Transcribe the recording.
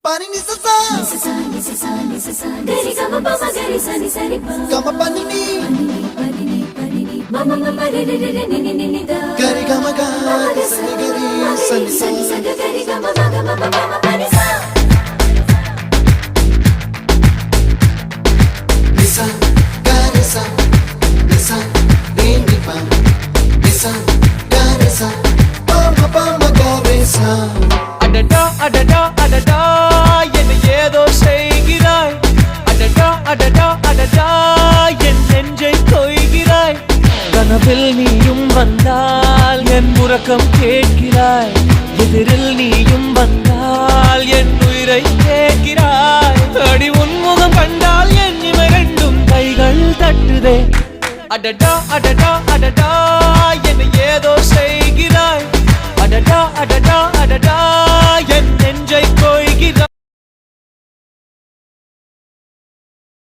Pani ni sa sa gari gama pa ma gari sa ni sa ri pa gama pani ni mama mama re re re ni ni ni da gari gama ga sa ni gari sa ni sa gari gama ma gama mama pani sa nisa gari sa nisa re ni pa nisa gari sa pa ma gari sa அடடா அடடா அடடா என்ன ஏதோ செய்கிறாய் அடடா அடடா அடடா என் நெஞ்சை கொய்கிறாய் கனவில் நீயும் வந்தால் என் உறக்கம் கேட்கிறாய் எதிரில் நீயும் வந்தால் என் உயிரை கேட்கிறாய் அடி உன்முகம் கண்டால் என் இமை ரெண்டும் கைகள் தட்டுதே அடடா அடடா அடடா என்ன ஏதோ செய்கிறாய் அடடா அடடா அடடா என் நெஞ்சை கொய்கிறாய்